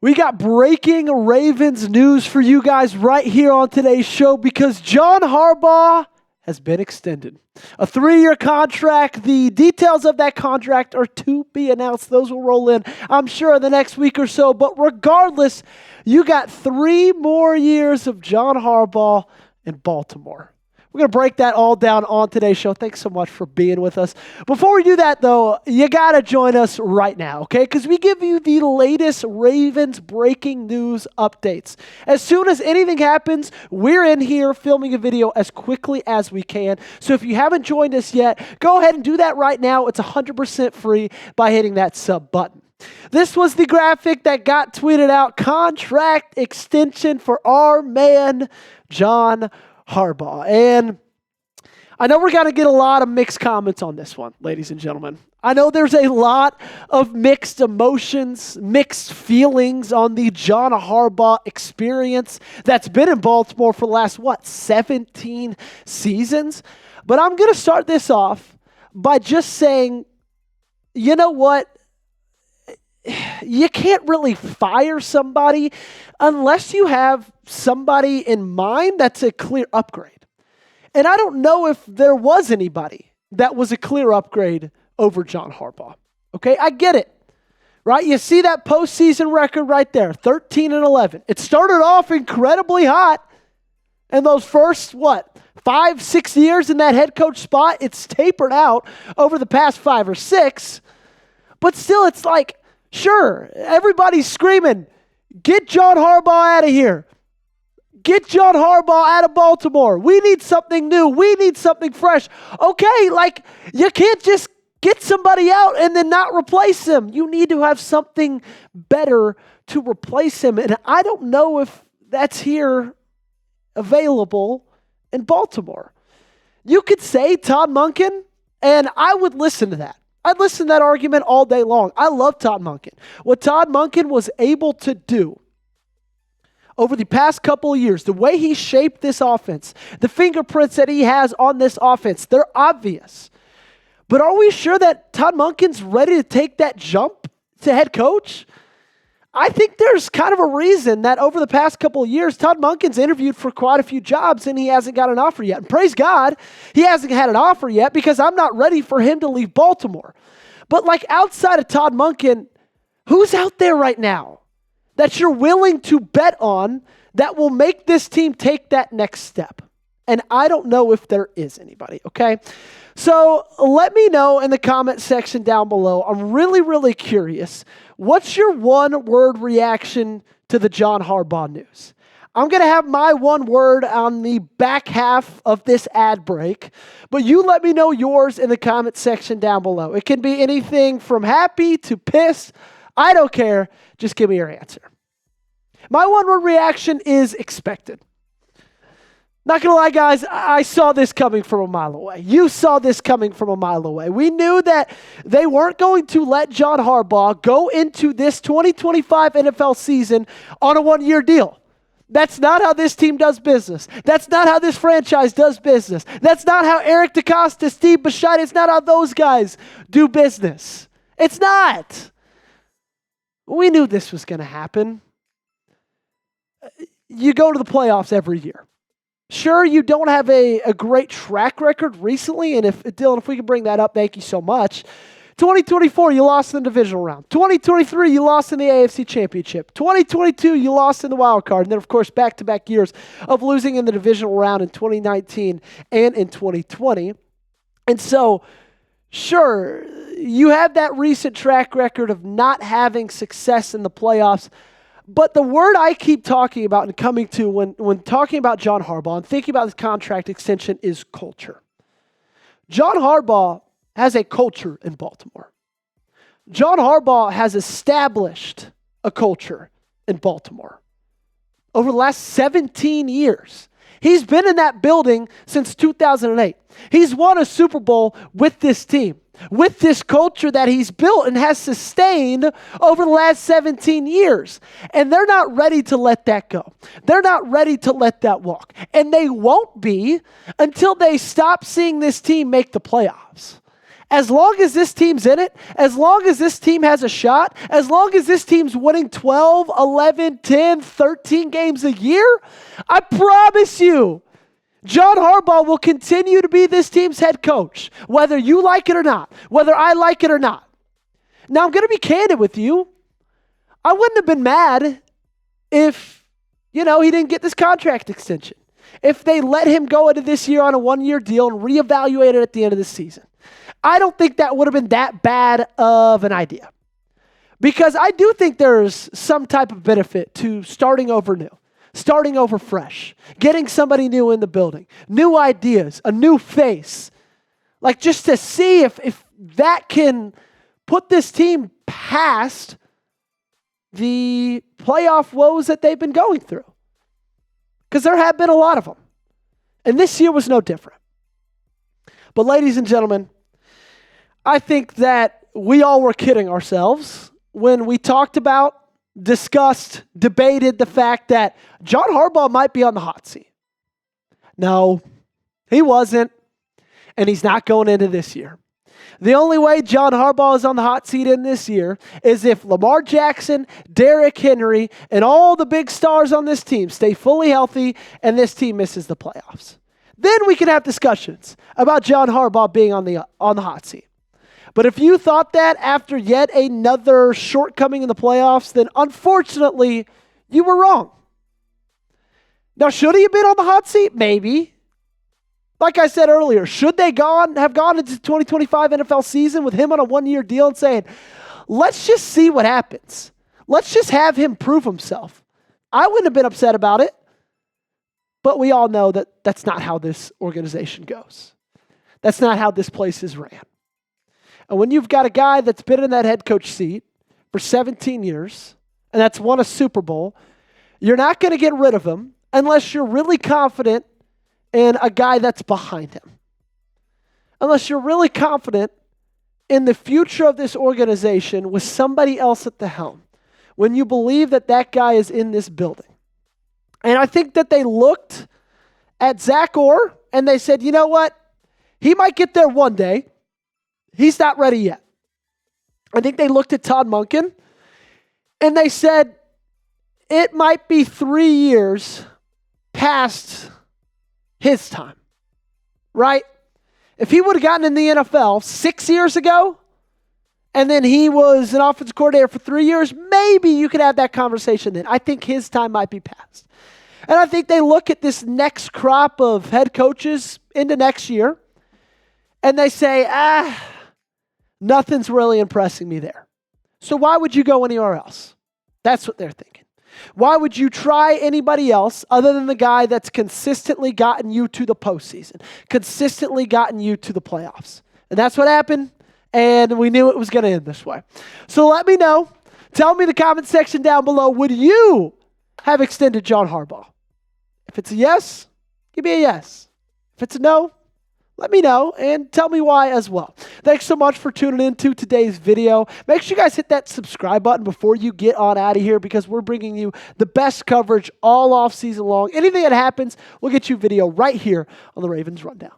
We got breaking Ravens news for you guys right here on today's show because John Harbaugh has been extended. A 3-year contract. The details of that contract are to be announced. Those will roll in, I'm sure, in the next week or so. But regardless, you got 3 more years of John Harbaugh in Baltimore. We're going to break that all down on today's show. Thanks so much for being with us. Before we do that, though, you got to join us right now, okay? Because we give you the latest Ravens breaking news updates. As soon as anything happens, we're in here filming a video as quickly as we can. So if you haven't joined us yet, go ahead and do that right now. It's 100% free by hitting that sub button. This was the graphic that got tweeted out. Contract extension for our man, John Harbaugh. And I know we're going to get a lot of mixed comments on this one, ladies and gentlemen. I know there's a lot of mixed emotions, mixed feelings on the John Harbaugh experience that's been in Baltimore for the last, 17 seasons? But I'm going to start this off by just saying, you know what? You can't really fire somebody unless you have somebody in mind that's a clear upgrade. And I don't know if there was anybody that was a clear upgrade over John Harbaugh. Okay, I get it, right? You see that postseason record right there, 13-11. It started off incredibly hot. And those first, 5-6 years in that head coach spot, it's tapered out over the past 5 or 6. But still, it's like, sure, everybody's screaming, get John Harbaugh out of here. Get John Harbaugh out of Baltimore. We need something new. We need something fresh. Okay, you can't just get somebody out and then not replace him. You need to have something better to replace him. And I don't know if that's here available in Baltimore. You could say Todd Monken, and I would listen to that. I'd listen to that argument all day long. I love Todd Monken. What Todd Monken was able to do over the past couple of years, the way he shaped this offense, the fingerprints that he has on this offense, they're obvious. But are we sure that Todd Monken's ready to take that jump to head coach? I think there's kind of a reason that over the past couple of years, Todd Monken's interviewed for quite a few jobs and he hasn't got an offer yet. And praise God, he hasn't had an offer yet because I'm not ready for him to leave Baltimore. But outside of Todd Monken, who's out there right now that you're willing to bet on that will make this team take that next step? And I don't know if there is anybody, okay? So let me know in the comment section down below. I'm really, really curious. What's your one-word reaction to the John Harbaugh news? I'm going to have my one word on the back half of this ad break, but you let me know yours in the comment section down below. It can be anything from happy to pissed. I don't care. Just give me your answer. My one-word reaction is expected. Not going to lie, guys, I saw this coming from a mile away. You saw this coming from a mile away. We knew that they weren't going to let John Harbaugh go into this 2025 NFL season on a 1-year deal. That's not how this team does business. That's not how this franchise does business. That's not how Eric DeCosta, Steve Bisciotti, it's not how those guys do business. It's not. We knew this was going to happen. You go to the playoffs every year. Sure, you don't have a great track record recently, and Dylan, if we could bring that up, thank you so much. 2024, you lost in the divisional round. 2023, you lost in the AFC Championship. 2022, you lost in the wild card. And then, of course, back-to-back years of losing in the divisional round in 2019 and in 2020. And so, sure, you have that recent track record of not having success in the playoffs. But the word I keep talking about and coming to when talking about John Harbaugh and thinking about this contract extension is culture. John Harbaugh has a culture in Baltimore. John Harbaugh has established a culture in Baltimore over the last 17 years. He's been in that building since 2008. He's won a Super Bowl with this team, with this culture that he's built and has sustained over the last 17 years. And they're not ready to let that go. They're not ready to let that walk. And they won't be until they stop seeing this team make the playoffs. As long as this team's in it, as long as this team has a shot, as long as this team's winning 12, 11, 10, 13 games a year, I promise you, John Harbaugh will continue to be this team's head coach, whether you like it or not, whether I like it or not. Now, I'm going to be candid with you. I wouldn't have been mad if, he didn't get this contract extension. If they let him go into this year on a one-year deal and reevaluate it at the end of the season. I don't think that would have been that bad of an idea. Because I do think there's some type of benefit to starting over new, starting over fresh, getting somebody new in the building, new ideas, a new face. Like just to see if that can put this team past the playoff woes that they've been going through. Because there have been a lot of them. And this year was no different. But ladies and gentlemen, I think that we all were kidding ourselves when we talked about, discussed, debated the fact that John Harbaugh might be on the hot seat. No, he wasn't, and he's not going into this year. The only way John Harbaugh is on the hot seat in this year is if Lamar Jackson, Derrick Henry, and all the big stars on this team stay fully healthy and this team misses the playoffs. Then we can have discussions about John Harbaugh being on the hot seat. But if you thought that after yet another shortcoming in the playoffs, then unfortunately, you were wrong. Now, should he have been on the hot seat? Maybe. Like I said earlier, should they have gone into the 2025 NFL season with him on a one-year deal and saying, let's just see what happens. Let's just have him prove himself. I wouldn't have been upset about it. But we all know that that's not how this organization goes. That's not how this place is ran. And when you've got a guy that's been in that head coach seat for 17 years, and that's won a Super Bowl, you're not going to get rid of him unless you're really confident in a guy that's behind him. Unless you're really confident in the future of this organization with somebody else at the helm. When you believe that that guy is in this building. And I think that they looked at Zach Orr and they said, you know what? He might get there one day. He's not ready yet. I think they looked at Todd Monken and they said, it might be 3 years past his time, right? If he would have gotten in the NFL 6 years ago and then he was an offensive coordinator for 3 years, maybe you could have that conversation then. I think his time might be past. And I think they look at this next crop of head coaches into next year and they say, nothing's really impressing me there. So why would you go anywhere else? That's what they're thinking. Why would you try anybody else other than the guy that's consistently gotten you to the postseason, consistently gotten you to the playoffs? And that's what happened, and we knew it was going to end this way. So let me know. Tell me in the comment section down below, would you have extended John Harbaugh? If it's a yes, give me a yes. If it's a no, let me know and tell me why as well. Thanks so much for tuning in to today's video. Make sure you guys hit that subscribe button before you get on out of here because we're bringing you the best coverage all off season long. Anything that happens, we'll get you video right here on the Ravens Rundown.